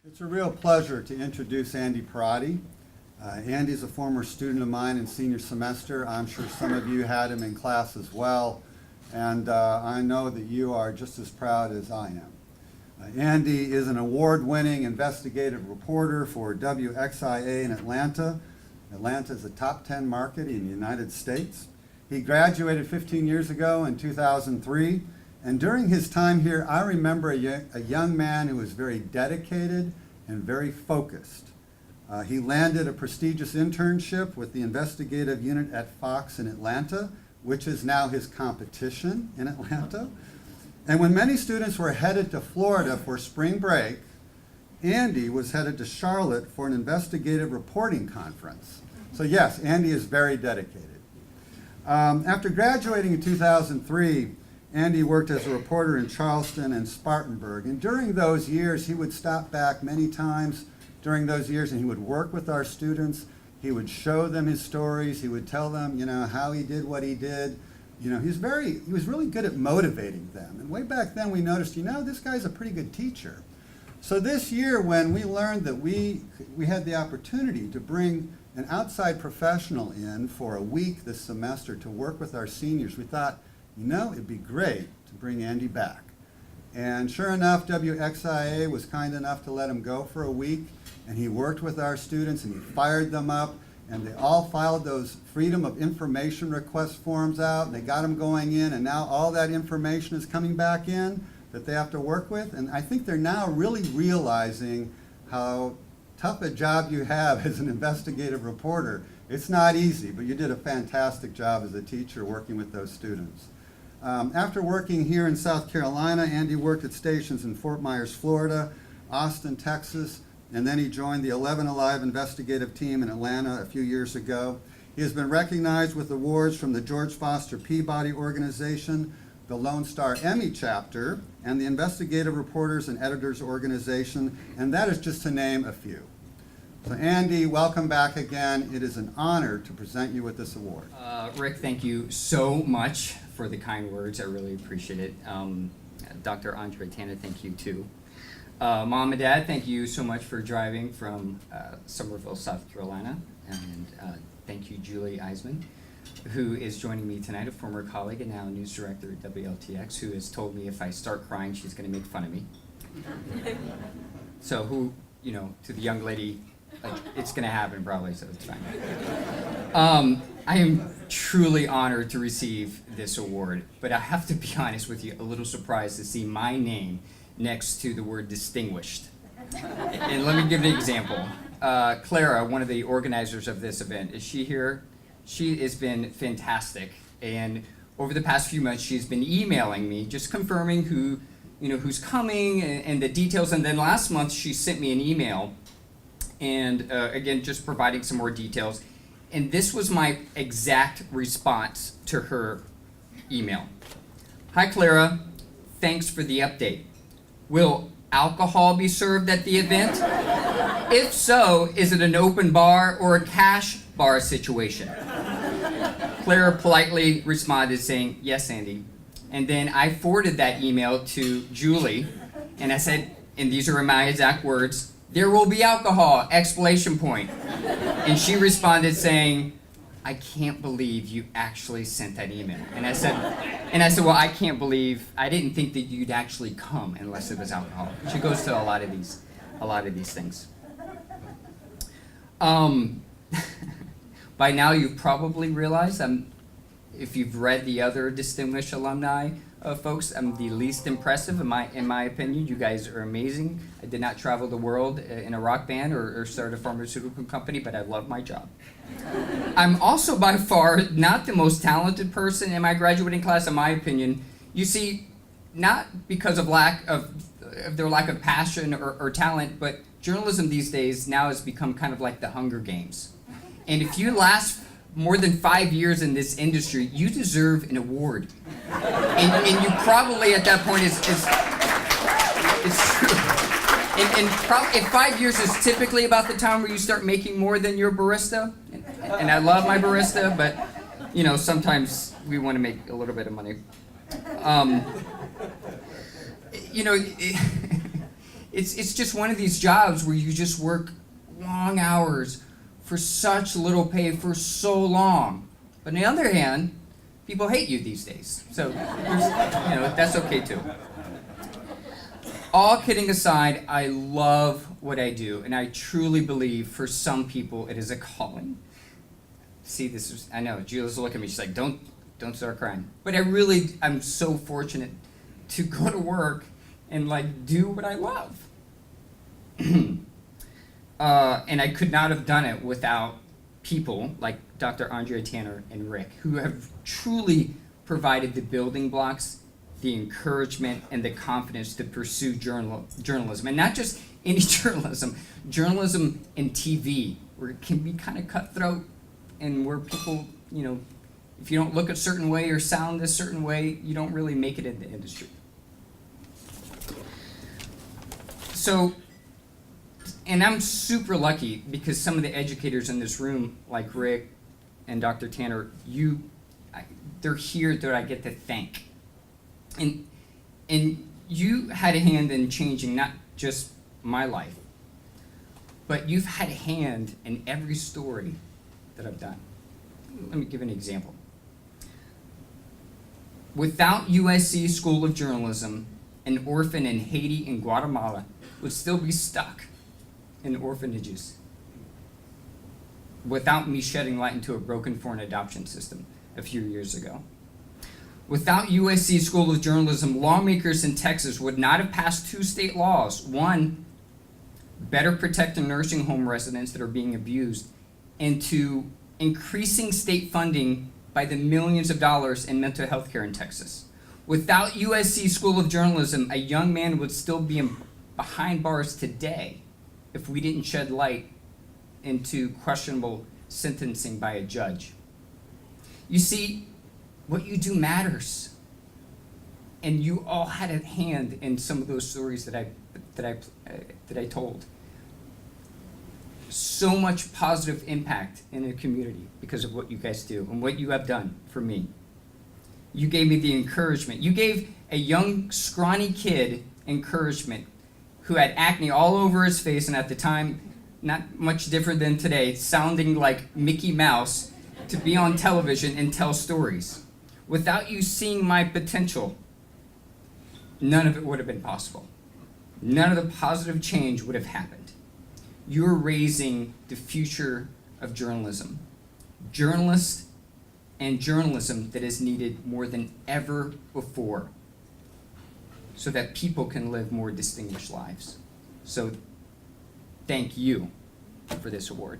It's a real pleasure to introduce Andy Pierrotti. Andy's a former student of mine in senior semester. I'm sure some of you had him in class as well, and I know that you are just as proud as I am. Andy is an award-winning investigative reporter for WXIA in Atlanta. Atlanta is a top 10 market in the United States. He graduated 15 years ago in 2003. And during his time here, I remember a young man who was very dedicated and very focused. He landed a prestigious internship with the investigative unit at Fox in Atlanta, which is now his competition in Atlanta. And when many students were headed to Florida for spring break, Andy was headed to Charlotte for an investigative reporting conference. So yes, Andy is very dedicated. After graduating in 2003, Andy worked as a reporter in Charleston and Spartanburg, and during those years he would stop back many times during those years and he would work with our students. He would show them his stories. He would tell them, how he did what he did. He was really good at motivating them. And way back then we noticed, this guy's a pretty good teacher. So this year when we learned that we had the opportunity to bring an outside professional in for a week this semester to work with our seniors, we thought, it'd be great to bring Andy back. And sure enough, WXIA was kind enough to let him go for a week, and he worked with our students and he fired them up, and they all filed those Freedom of Information request forms out, and they got them going in, and now all that information is coming back in that they have to work with. And I think they're now really realizing how tough a job you have as an investigative reporter. It's not easy, but you did a fantastic job as a teacher working with those students. After working here in South Carolina, Andy worked at stations in Fort Myers, Florida, Austin, Texas, and then he joined the 11 Alive investigative team in Atlanta a few years ago. He has been recognized with awards from the George Foster Peabody Organization, the Lone Star Emmy chapter, and the Investigative Reporters and Editors Organization, and that is just to name a few. So Andy, welcome back again. It is an honor to present you with this award. Rick, thank you so much for the kind words. I really appreciate it. Dr. Andre Tanner, thank you too. Mom and Dad, thank you so much for driving from Somerville, South Carolina. And thank you, Julie Eisman, who is joining me tonight, a former colleague and now news director at WLTX, who has told me if I start crying, she's going to make fun of me. So to the young lady, it's going to happen probably, so it's fine. I am truly honored to receive this award, but I have to be honest with you, a little surprised to see my name next to the word distinguished. And let me give an example. Clara, one of the organizers of this event, is she here? She has been fantastic, and over the past few months she's been emailing me just confirming who's coming and the details, and then last month she sent me an email and again just providing some more details, and this was my exact response to her email. Hi Clara, thanks for the update. Will alcohol be served at the event? If so, is it an open bar or a cash bar situation? Clara politely responded saying, yes, Andy. And then I forwarded that email to Julie, and I said, and these are my exact words, there will be alcohol, exclamation point. And she responded saying, I can't believe you actually sent that email. And I said, well, I didn't think that you'd actually come unless it was alcohol. She goes to a lot of these things. By now you've probably realized if you've read the other distinguished alumni folks, I'm the least impressive in my opinion. You guys are amazing. I did not travel the world in a rock band or start a pharmaceutical company, but I love my job. I'm also by far not the most talented person in my graduating class, in my opinion. You see, not because of their lack of passion or talent, but journalism these days now has become kind of like the Hunger Games. And if you last more than 5 years in this industry, you deserve an award. And you probably at that point it's true. And 5 years is typically about the time where you start making more than your barista. And I love my barista, but sometimes we want to make a little bit of money. It's just one of these jobs where you just work long hours for such little pay for so long. But on the other hand, people hate you these days. So, that's okay too. All kidding aside, I love what I do, and I truly believe for some people it is a calling. See, I know, Julia's looking at me, she's like, don't start crying. But I'm so fortunate to go to work and do what I love. And I could not have done it without people like Dr. Andrea Tanner and Rick, who have truly provided the building blocks, the encouragement, and the confidence to pursue journalism. And not just any journalism in TV, where it can be kind of cutthroat and where people, if you don't look a certain way or sound a certain way, you don't really make it in the industry. So, and I'm super lucky because some of the educators in this room, like Rick and Dr. Tanner, they're here that I get to thank. And you had a hand in changing not just my life, but you've had a hand in every story that I've done. Let me give an example. Without USC School of Journalism, an orphan in Haiti and Guatemala would still be stuck in orphanages without me shedding light into a broken foreign adoption system a few years ago. Without USC School of Journalism, lawmakers in Texas would not have passed 2 state laws. One, better protect the nursing home residents that are being abused, and 2, increasing state funding by the millions of dollars in mental health care in Texas. Without USC School of Journalism, a young man would still be behind bars today if we didn't shed light into questionable sentencing by a judge. You see, what you do matters. And you all had a hand in some of those stories that I told. So much positive impact in the community because of what you guys do and what you have done for me. You gave me the encouragement. You gave a young, scrawny kid encouragement who had acne all over his face, and at the time, not much different than today, sounding like Mickey Mouse, to be on television and tell stories. Without you seeing my potential, none of it would have been possible. None of the positive change would have happened. You're raising the future of journalism. Journalists and journalism that is needed more than ever before, so that people can live more distinguished lives. So thank you for this award.